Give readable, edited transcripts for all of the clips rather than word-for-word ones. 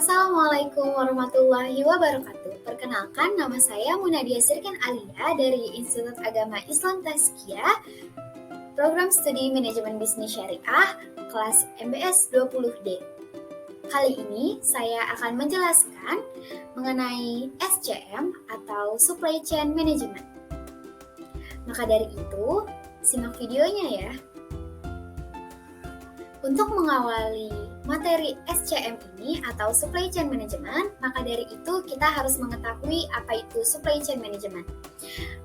Assalamualaikum warahmatullahi wabarakatuh. Perkenalkan, nama saya Munadia Sirkan Alia dari Institut Agama Islam Tazkiyah, Program Studi Manajemen Bisnis Syariah, kelas MBS 20D. Kali ini saya akan menjelaskan mengenai SCM atau Supply Chain Management. Maka dari itu, simak videonya ya. Untuk mengawali materi SCM ini atau Supply Chain Management, maka dari itu kita harus mengetahui apa itu Supply Chain Management.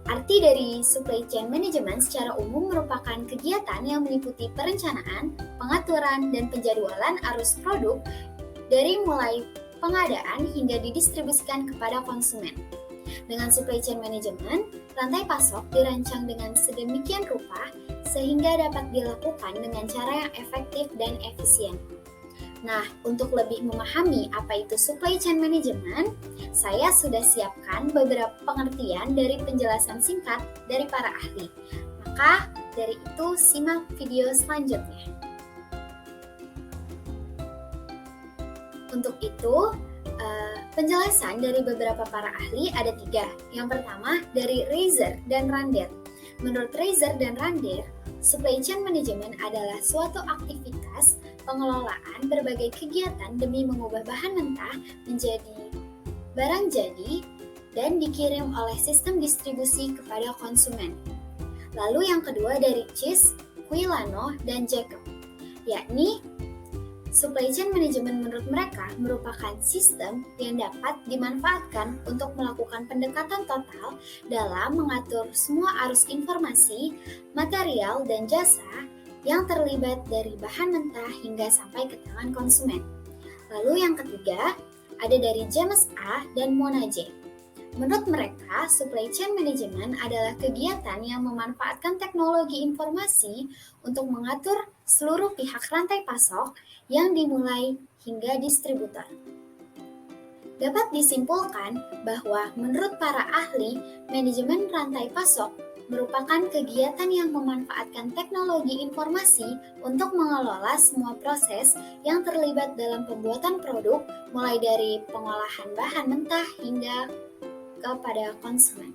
Arti dari Supply Chain Management secara umum merupakan kegiatan yang meliputi perencanaan, pengaturan, dan penjadwalan arus produk dari mulai pengadaan hingga didistribusikan kepada konsumen. Dengan Supply Chain Management, rantai pasok dirancang dengan sedemikian rupa sehingga dapat dilakukan dengan cara yang efektif dan efisien. Nah, untuk lebih memahami apa itu Supply Chain Management, saya sudah siapkan beberapa pengertian dari penjelasan singkat dari para ahli. Maka, dari itu simak video selanjutnya. Untuk itu, penjelasan dari beberapa para ahli ada 3. Yang pertama, dari Reiser dan Rander. Menurut Reiser dan Rander, Supply Chain Management adalah suatu aktivitas pengelolaan berbagai kegiatan demi mengubah bahan mentah menjadi barang jadi dan dikirim oleh sistem distribusi kepada konsumen. Lalu yang kedua dari Cheese, Quilano, dan Jacob, yakni Supply Chain Management menurut mereka merupakan sistem yang dapat dimanfaatkan untuk melakukan pendekatan total dalam mengatur semua arus informasi, material, dan jasa yang terlibat dari bahan mentah hingga sampai ke tangan konsumen. Lalu yang ketiga, ada dari James A. dan Mona J. Menurut mereka, Supply Chain Management adalah kegiatan yang memanfaatkan teknologi informasi untuk mengatur seluruh pihak rantai pasok yang dimulai hingga distributor. Dapat disimpulkan bahwa menurut para ahli, manajemen rantai pasok merupakan kegiatan yang memanfaatkan teknologi informasi untuk mengelola semua proses yang terlibat dalam pembuatan produk, mulai dari pengolahan bahan mentah hingga kepada konsumen.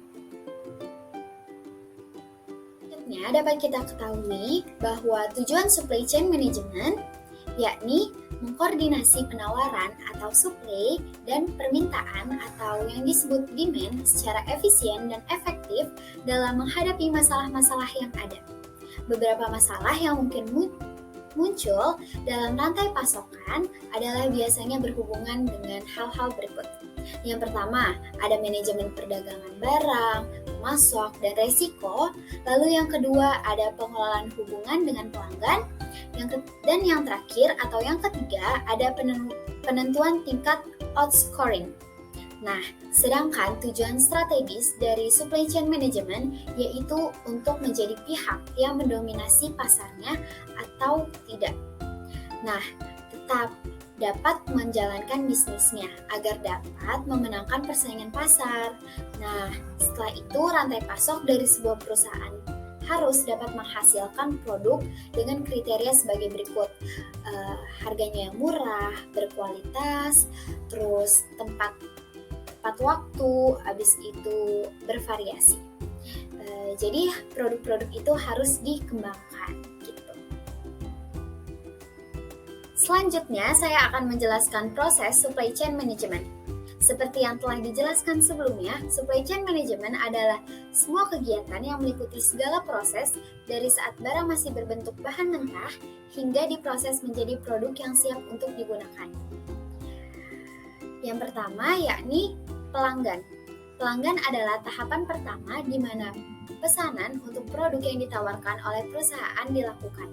Selanjutnya dapat kita ketahui bahwa tujuan Supply Chain Management yakni mengkoordinasi penawaran atau supply dan permintaan atau yang disebut demand secara efisien dan efektif dalam menghadapi masalah-masalah yang ada. Beberapa masalah yang mungkin muncul dalam rantai pasokan adalah biasanya berhubungan dengan hal-hal berikut. Yang pertama, ada manajemen perdagangan barang, pemasok, dan resiko. Lalu yang kedua, ada pengelolaan hubungan dengan pelanggan. Dan yang terakhir atau yang ketiga, ada penentuan tingkat outscoring. Nah, sedangkan tujuan strategis dari Supply Chain Management yaitu untuk menjadi pihak yang mendominasi pasarnya atau tidak. Nah, tetap dapat menjalankan bisnisnya agar dapat memenangkan persaingan pasar. Nah, setelah itu rantai pasok dari sebuah perusahaan harus dapat menghasilkan produk dengan kriteria sebagai berikut. Harganya yang murah, berkualitas, terus tepat waktu, habis itu bervariasi. Jadi produk-produk itu harus dikembangkan. Selanjutnya, saya akan menjelaskan proses Supply Chain Management. Seperti yang telah dijelaskan sebelumnya, Supply Chain Management adalah semua kegiatan yang meliputi segala proses dari saat barang masih berbentuk bahan mentah hingga diproses menjadi produk yang siap untuk digunakan. Yang pertama yakni pelanggan. Pelanggan adalah tahapan pertama di mana pesanan untuk produk yang ditawarkan oleh perusahaan dilakukan.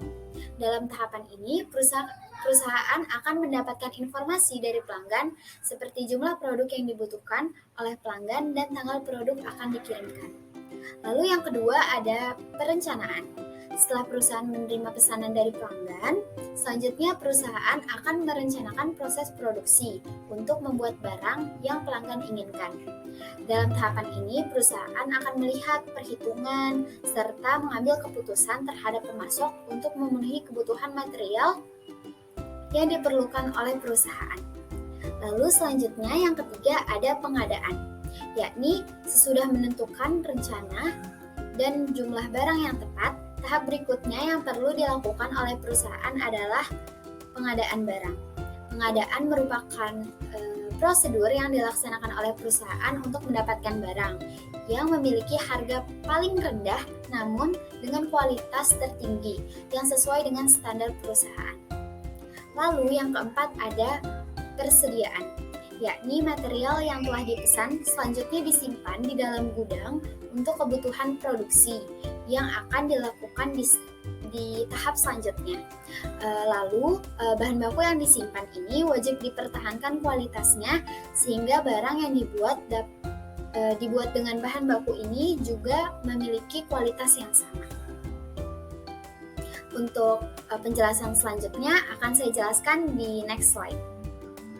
Dalam tahapan ini, perusahaan akan mendapatkan informasi dari pelanggan seperti jumlah produk yang dibutuhkan oleh pelanggan dan tanggal produk akan dikirimkan. Lalu yang kedua ada perencanaan. Setelah perusahaan menerima pesanan dari pelanggan, selanjutnya perusahaan akan merencanakan proses produksi untuk membuat barang yang pelanggan inginkan. Dalam tahapan ini, perusahaan akan melihat perhitungan serta mengambil keputusan terhadap pemasok untuk memenuhi kebutuhan material yang diperlukan oleh perusahaan. Lalu selanjutnya yang ketiga ada pengadaan, yakni sesudah menentukan rencana dan jumlah barang yang tepat, tahap berikutnya yang perlu dilakukan oleh perusahaan adalah pengadaan barang. Pengadaan merupakan prosedur yang dilaksanakan oleh perusahaan untuk mendapatkan barang yang memiliki harga paling rendah namun dengan kualitas tertinggi yang sesuai dengan standar perusahaan. Lalu yang keempat ada persediaan, yakni material yang telah dipesan selanjutnya disimpan di dalam gudang untuk kebutuhan produksi yang akan dilakukan di tahap selanjutnya. Lalu bahan baku yang disimpan ini wajib dipertahankan kualitasnya sehingga barang yang dibuat dengan bahan baku ini juga memiliki kualitas yang sama. Untuk penjelasan selanjutnya akan saya jelaskan di next slide.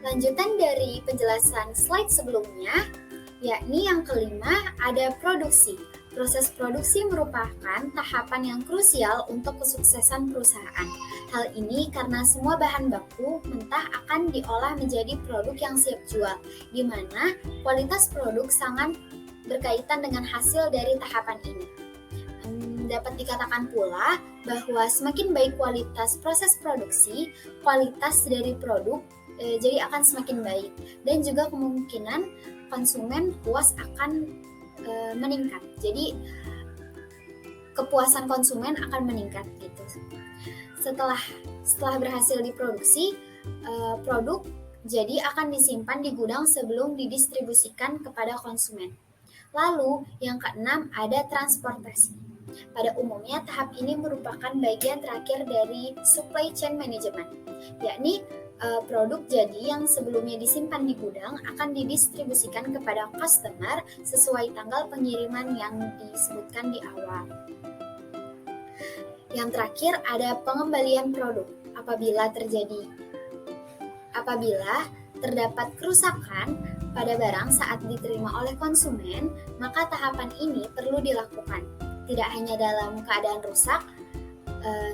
Lanjutan dari penjelasan slide sebelumnya, yakni yang kelima ada produksi. Proses produksi merupakan tahapan yang krusial untuk kesuksesan perusahaan. Hal ini karena semua bahan baku mentah akan diolah menjadi produk yang siap jual, di mana kualitas produk sangat berkaitan dengan hasil dari tahapan ini. Dapat dikatakan pula bahwa semakin baik kualitas proses produksi, kualitas dari produk jadi akan semakin baik, dan juga kemungkinan konsumen puas akan meningkat. Jadi kepuasan konsumen akan meningkat gitu. Setelah berhasil diproduksi, produk jadi akan disimpan di gudang sebelum didistribusikan kepada konsumen. Lalu yang keenam ada transportasi. Pada umumnya tahap ini merupakan bagian terakhir dari supply chain management, yakni produk jadi yang sebelumnya disimpan di gudang akan didistribusikan kepada customer sesuai tanggal pengiriman yang disebutkan di awal. Yang terakhir ada pengembalian produk. Apabila terdapat kerusakan pada barang saat diterima oleh konsumen, maka tahapan ini perlu dilakukan. Tidak hanya dalam keadaan rusak,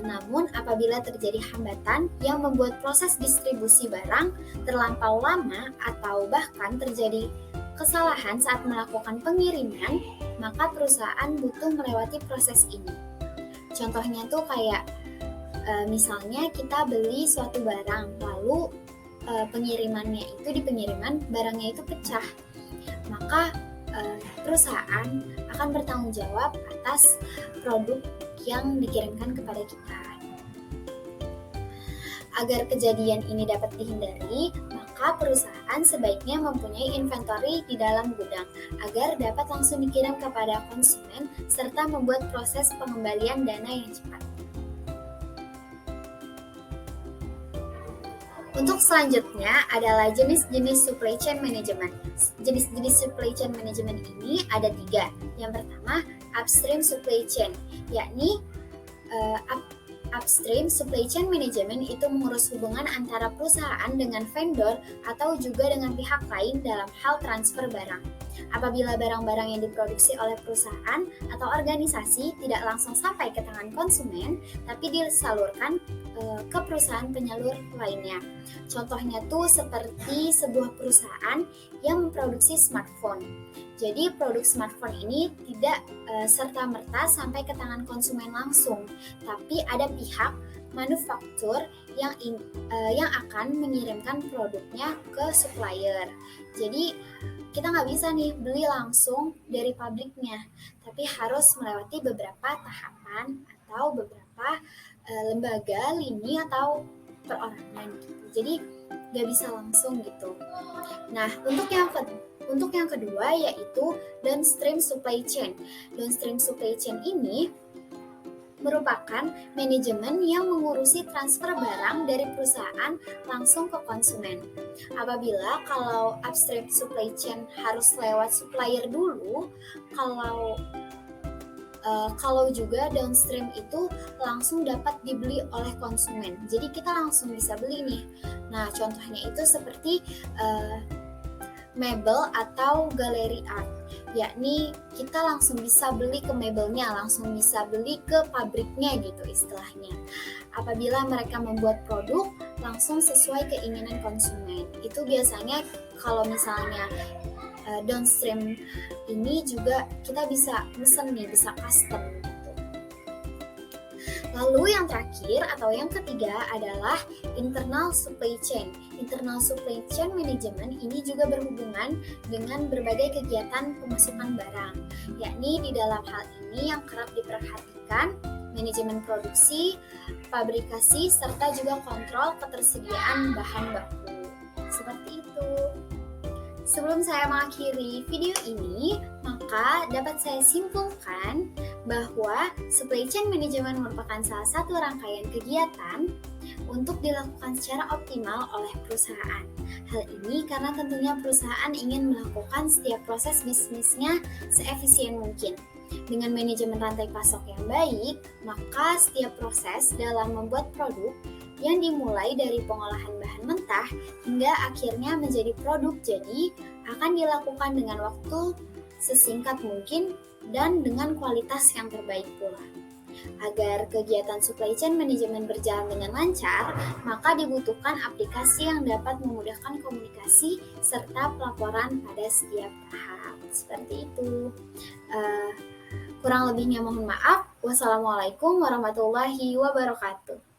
namun apabila terjadi hambatan yang membuat proses distribusi barang terlampau lama atau bahkan terjadi kesalahan saat melakukan pengiriman, maka perusahaan butuh melewati proses ini. Contohnya tuh kayak misalnya kita beli suatu barang, lalu pengirimannya itu di pengiriman barangnya itu pecah, maka perusahaan akan bertanggung jawab atas produk yang dikirimkan kepada kita. Agar kejadian ini dapat dihindari, maka perusahaan sebaiknya mempunyai inventory di dalam gudang agar dapat langsung dikirim kepada konsumen serta membuat proses pengembalian dana yang cepat. Untuk selanjutnya adalah jenis-jenis supply chain management. Jenis-jenis supply chain management ini ada 3. Yang pertama, upstream supply chain, yakni upstream supply chain management itu mengurus hubungan antara perusahaan dengan vendor atau juga dengan pihak lain dalam hal transfer barang. Apabila barang-barang yang diproduksi oleh perusahaan atau organisasi tidak langsung sampai ke tangan konsumen, tapi disalurkan ke perusahaan penyalur lainnya. Contohnya tuh seperti sebuah perusahaan yang memproduksi smartphone. Jadi produk smartphone ini tidak serta-merta sampai ke tangan konsumen langsung, tapi ada pihak manufaktur yang akan mengirimkan produknya ke supplier. Jadi kita nggak bisa nih beli langsung dari pabriknya, tapi harus melewati beberapa tahapan atau beberapa lembaga, lini atau perorangan gitu. Jadi nggak bisa langsung gitu. Nah, untuk yang kedua yaitu downstream supply chain. Downstream supply chain ini merupakan manajemen yang mengurusi transfer barang dari perusahaan langsung ke konsumen. Apabila kalau upstream supply chain harus lewat supplier dulu, kalau juga downstream itu langsung dapat dibeli oleh konsumen. Jadi kita langsung bisa beli nih. Nah, contohnya itu seperti mebel atau galeri art, yakni kita langsung bisa beli ke mebelnya, langsung bisa beli ke pabriknya gitu istilahnya. Apabila mereka membuat produk, langsung sesuai keinginan konsumen. Itu biasanya kalau misalnya downstream ini juga kita bisa mesen nih, bisa custom gitu. Lalu yang terakhir atau yang ketiga adalah internal supply chain. Internal supply chain management ini juga berhubungan dengan berbagai kegiatan pemasukan barang, yakni di dalam hal ini yang kerap diperhatikan manajemen produksi, fabrikasi, serta juga kontrol ketersediaan bahan baku. Seperti itu. Sebelum saya mengakhiri video ini, maka dapat saya simpulkan bahwa supply chain management merupakan salah satu rangkaian kegiatan untuk dilakukan secara optimal oleh perusahaan. Hal ini karena tentunya perusahaan ingin melakukan setiap proses bisnisnya seefisien mungkin. Dengan manajemen rantai pasok yang baik, maka setiap proses dalam membuat produk yang dimulai dari pengolahan bahan mentah hingga akhirnya menjadi produk jadi akan dilakukan dengan waktu sesingkat mungkin dan dengan kualitas yang terbaik pula. Agar kegiatan supply chain management berjalan dengan lancar, maka dibutuhkan aplikasi yang dapat memudahkan komunikasi serta pelaporan pada setiap tahap. Seperti itu. Kurang lebihnya mohon maaf. Wassalamualaikum warahmatullahi wabarakatuh.